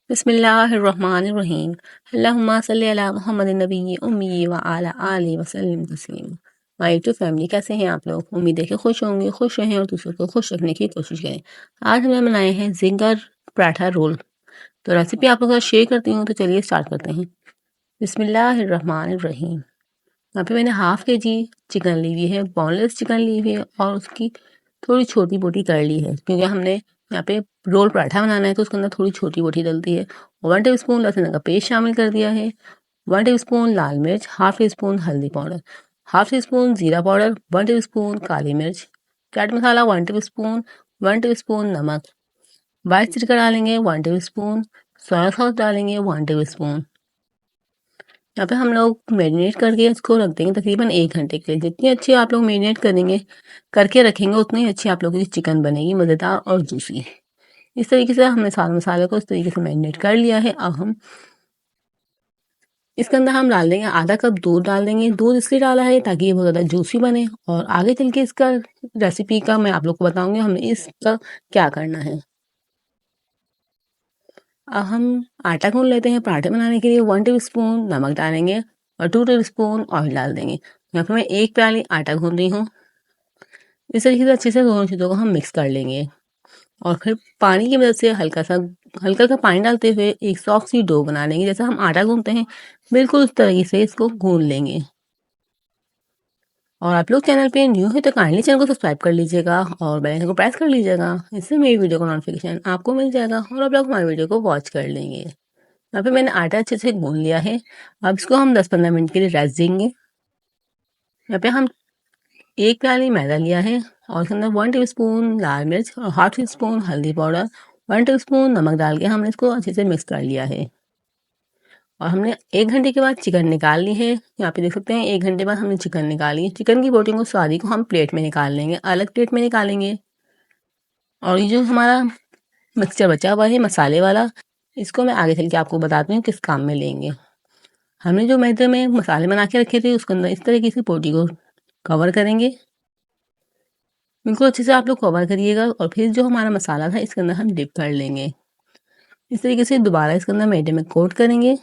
बिस्मिल्लाहिर्रहमानिर्रहीम। अल्लाहुम्मा सल्ली अला मुहम्मदिन नबिय्यि उम्मी व अला आलिहि वसल्लम तस्लीमा। माय यूट्यूब फैमिली, कैसे हैं आप लोग? उम्मीद है कि खुश होंगे, खुश रहें और दूसरों को खुश रखने की कोशिश करें। आज हमने बनाए हैं जिंगर पराठा रोल। तो रेसिपी आप लोगों के साथ शेयर करती हूँ, तो चलिए स्टार्ट करते हैं। बिस्मिल्लाहिर्रहमानिर्रहीम। यहाँ पे मैंने हाफ के जी चिकन ली हुई है, बोनलेस चिकन ली हुई है और उसकी थोड़ी छोटी बोटी कर ली है, क्योंकि हमने यहाँ पे रोल पराठा बनाना है तो उसके अंदर थोड़ी छोटी बोटी डलती है। 1 टीस्पून लहसुन का पेस्ट शामिल कर दिया है, 1 टीस्पून लाल मिर्च, हाफ टी स्पून हल्दी पाउडर, हाफ टी स्पून जीरा पाउडर, 1 टीस्पून काली मिर्च, चाट मसाला 1 टीस्पून, 1 टीस्पून नमक, वाइट सिरका डालेंगे 1 टीस्पून, सोया सॉस डालेंगे 1 टीस्पून। यहाँ पे हम लोग मैरिनेट करके इसको रख देंगे तकरीबन 1 घंटे के लिए। जितनी अच्छी आप लोग मैरिनेट करेंगे करके रखेंगे उतनी अच्छी आप लोगों की चिकन बनेगी, मज़ेदार और जूसी। इस तरीके से हमने सारे मसाले को इस तरीके से मैरिनेट कर लिया है। अब हम इसके अंदर हम डाल देंगे आधा कप दूध डाल देंगे। दूध इसलिए डाला है ताकि ये बहुत ज़्यादा जूसी बने, और आगे चल के इसका रेसिपी का मैं आप लोग को बताऊंगी हमें इसका क्या करना है। अब हम आटा गूंद लेते हैं। पराठे बनाने के लिए 1 टीस्पून नमक डालेंगे और 2 टीस्पून ऑयल डाल देंगे। यहाँ पे मैं 1 प्याली आटा गूंद रही हूँ। इस तरीके से अच्छे से दोनों चीज़ों को हम मिक्स कर लेंगे और फिर पानी की मदद से हल्का सा पानी डालते हुए एक सॉफ्ट सी डो बना लेंगे। जैसा हम आटा गूंदते हैं बिल्कुल उस तरीके से इसको गूंद लेंगे। और आप लोग चैनल पे न्यू है तो काइंडली चैनल को सब्सक्राइब कर लीजिएगा और बेल आइकन को प्रेस कर लीजिएगा। इससे मेरी वीडियो का नोटिफिकेशन आपको मिल जाएगा और आप लोग हमारी वीडियो को वॉच कर लेंगे। यहाँ पे मैंने आटा अच्छे से गूंद लिया है। अब इसको हम 10-15 मिनट के लिए रेस्ट देंगे। यहाँ पे हम 1 प्याली मैदा लिया है और इसके अंदर 1 टीस्पून लाल मिर्च और हाफ टी स्पून हल्दी पाउडर, 1 टीस्पून नमक डाल के हमने इसको अच्छे से मिक्स कर लिया है। और हमने 1 घंटे के बाद चिकन निकाल ली है। यहाँ पे देख सकते हैं 1 घंटे बाद हमने चिकन निकाली है। चिकन की बोटियों को सारी को हम प्लेट में निकाल लेंगे, अलग प्लेट में निकालेंगे। और ये जो हमारा मिक्सचर बचा हुआ है मसाले वाला, इसको मैं आगे चल के आपको बताती हूँ किस काम में लेंगे। हमने जो मैदे में मसाले बना के रखे थे उसके अंदर इस तरीके से बोटी को कवर करेंगे। बिल्कुल अच्छे से आप लोग कवर करिएगा और फिर जो हमारा मसाला था इसके अंदर हम डिप कर लेंगे। इस तरीके से दोबारा इसके अंदर मैदे में कोट करेंगे।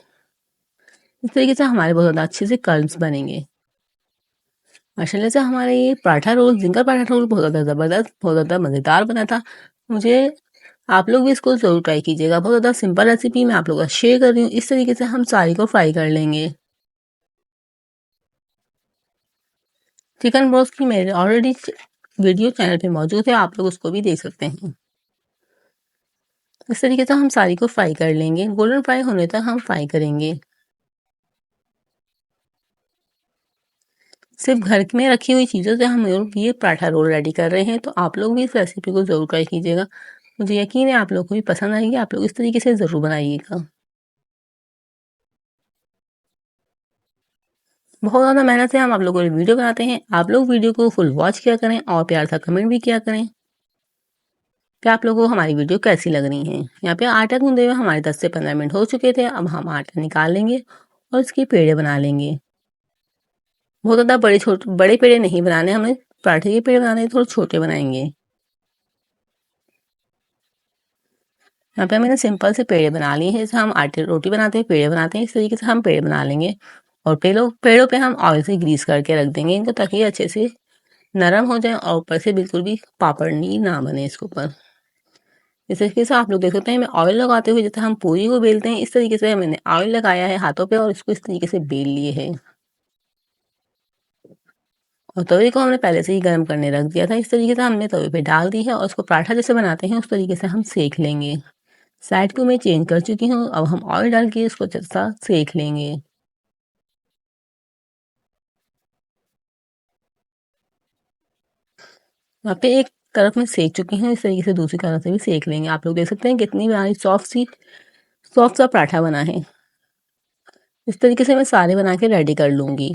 इस तरीके से हमारे बहुत ज़्यादा अच्छे से कर्ल्स बनेंगे। माशाल्लाह से हमारे ये paratha roll, zinger paratha roll बहुत ज़्यादा ज़बरदस्त, बहुत ज़्यादा मज़ेदार बना था। मुझे आप लोग भी इसको ज़रूर ट्राई कीजिएगा। बहुत ज़्यादा सिंपल रेसिपी मैं आप लोगों का शेयर कर रही हूँ। इस तरीके से हम सारी को फ्राई कर लेंगे। चिकन ब्रोस्ट की मेरे ऑलरेडी वीडियो चैनल पे मौजूद है, आप लोग उसको भी देख सकते हैं। इस तरीके से हम सारी को फ्राई कर लेंगे। गोल्डन फ्राई होने तक हम फ्राई करेंगे। सिर्फ घर में रखी हुई चीज़ों से हम ये पराठा रोल रेडी कर रहे हैं, तो आप लोग भी इस रेसिपी को ज़रूर ट्राई कीजिएगा। मुझे यकीन है आप लोग को भी पसंद आएगी। आप लोग इस तरीके से ज़रूर बनाइएगा। बहुत ज़्यादा मेहनत से हम आप लोगों को वीडियो बनाते हैं। आप लोग वीडियो को फुल वॉच किया करें और प्यार सा कमेंट भी किया करें कि आप लोगों को हमारी वीडियो कैसी लग रही है। यहाँ पे आटा गूंदे हुए हमारे 10 से 15 मिनट हो चुके थे। अब हम आटा निकाल लेंगे और इसके पेड़े बना लेंगे। बहुत ज़्यादा बड़े पेड़े नहीं बनाने, हमें पराठे के पेड़े बनाने थोड़े छोटे बनाएंगे। यहाँ पे मैंने सिंपल से पेड़े बना लिए हैं। जैसे हम आटे रोटी बनाते हैं पेड़े बनाते हैं, इस तरीके से हम पेड़े बना लेंगे। और पेड़ों पे हम ऑयल से ग्रीस करके रख देंगे इनको, ताकि ये अच्छे से नरम हो जाए और ऊपर से बिल्कुल भी पापड़नी ना बने इसके ऊपर। इस तरीके से आप लोग देख सकते हैं मैं ऑयल लगाते हुए, जैसे हम पूरी को बेलते हैं इस तरीके से मैंने ऑयल लगाया है हाथों पे और इसको इस तरीके से बेल लिए है। और तवे को हमने पहले से ही गर्म करने रख दिया था। इस तरीके से हमने तवे पे डाल दी है और उसको पराठा जैसे बनाते हैं उस तरीके से हम सेक लेंगे। साइड को मैं चेंज कर चुकी हूँ। अब हम ऑयल डाल के इसको अच्छा सा सेक लेंगे। यहाँ पे एक तरफ मैं सेक चुकी हूँ, इस तरीके से दूसरी तरफ से भी सेक लेंगे। आप लोग देख सकते हैं कितनी हमारी सॉफ्ट सा पराठा बना है। इस तरीके से मैं सारे बना के रेडी कर लूँगी।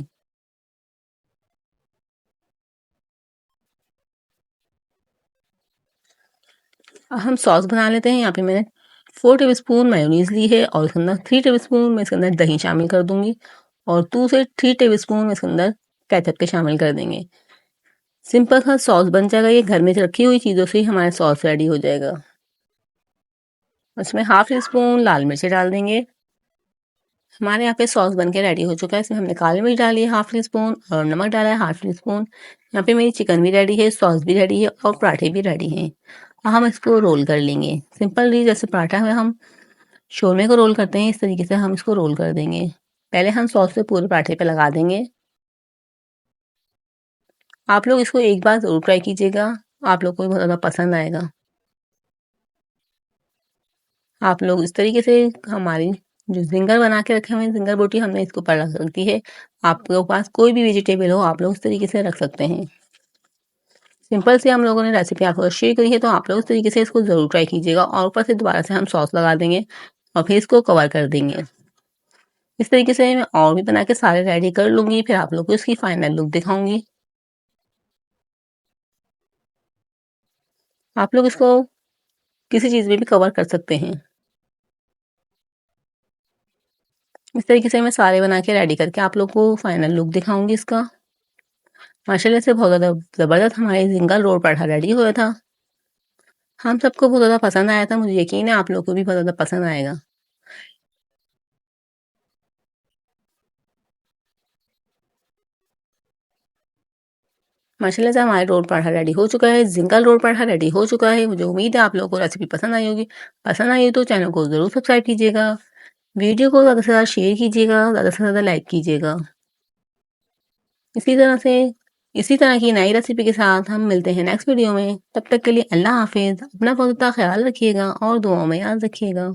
अब हम सॉस बना लेते हैं। यहाँ पे मैंने 4 टेबलस्पून मेयोनीज़ ली है और इसके अंदर 3 टेबलस्पून मैं इसके अंदर दही शामिल कर दूँगी और 2 से 3 टेबलस्पून इसके अंदर केचप के शामिल कर देंगे। सिंपल सा सॉस बन जाएगा। ये घर में रखी हुई चीज़ों से ही हमारा सॉस रेडी हो जाएगा। उसमें हाफ टी स्पून लाल मिर्ची डाल देंगे। हमारे यहाँ पे सॉस बनके रेडी हो चुका है। इसमें हमने काली मिर्च डाली है हाफ टी स्पून और नमक डाला है हाफ टी स्पून। यहाँ पे मेरी चिकन भी रेडी है, सॉस भी रेडी है और पराठे भी रेडी हैं। अब हम इसको रोल कर लेंगे। सिंपल जैसे पराठा में हम शोरमे को रोल करते हैं, इस तरीके से हम इसको रोल कर देंगे। पहले हम सॉस से पूरे पराठे पे लगा देंगे। आप लोग इसको एक बार ज़रूर ट्राई कीजिएगा, आप लोग को भी बहुत ज़्यादा पसंद आएगा। आप लोग इस तरीके से हमारी जो ज़िंगर बना के रखे हुए हैं, ज़िंगर बोटी हमने इसके ऊपर रख दी है। आपके पास कोई भी वेजिटेबल हो, आप लोग इस तरीके से रख सकते हैं। सिंपल से हम लोगों ने रेसिपी आपको शेयर करी है, तो आप लोग इस तरीके से इसको ज़रूर ट्राई कीजिएगा और ऊपर से दोबारा से हम सॉस लगा देंगे और फिर इसको कवर कर देंगे। इस तरीके से मैं और भी बना के सारे रेडी कर लूँगी, फिर आप लोग को इसकी फाइनल लुक दिखाऊँगी। आप लोग इसको किसी चीज़ में भी कवर कर सकते हैं। इस तरीके से मैं सारे बना के रेडी करके आप लोग को फाइनल लुक दिखाऊँगी इसका। माशाल्लाह से बहुत ज़्यादा ज़बरदस्त हमारी ज़िंगर रोल पराठा रेडी हुआ था। हम सबको बहुत ज़्यादा पसंद आया था, मुझे यकीन है आप लोगों को भी बहुत ज़्यादा पसंद आएगा। माशाल्लाह से हमारा रोल पराठा रेडी हो चुका है, ज़िंगर रोल पराठा रेडी हो चुका है। मुझे उम्मीद है आप लोगों को रेसिपी पसंद आई होगी। पसंद आई हो तो चैनल को ज़रूर सब्सक्राइब कीजिएगा। वीडियो को ज़्यादा से ज़्यादा शेयर कीजिएगा, ज़्यादा से ज़्यादा लाइक कीजिएगा। इसी तरह से इसी तरह की नई रेसिपी के साथ हम मिलते हैं नेक्स्ट वीडियो में। तब तक के लिए अल्लाह हाफ़िज़। अपना बहुत ज़्यादा ख़्याल रखिएगा और दुआओं में याद रखिएगा।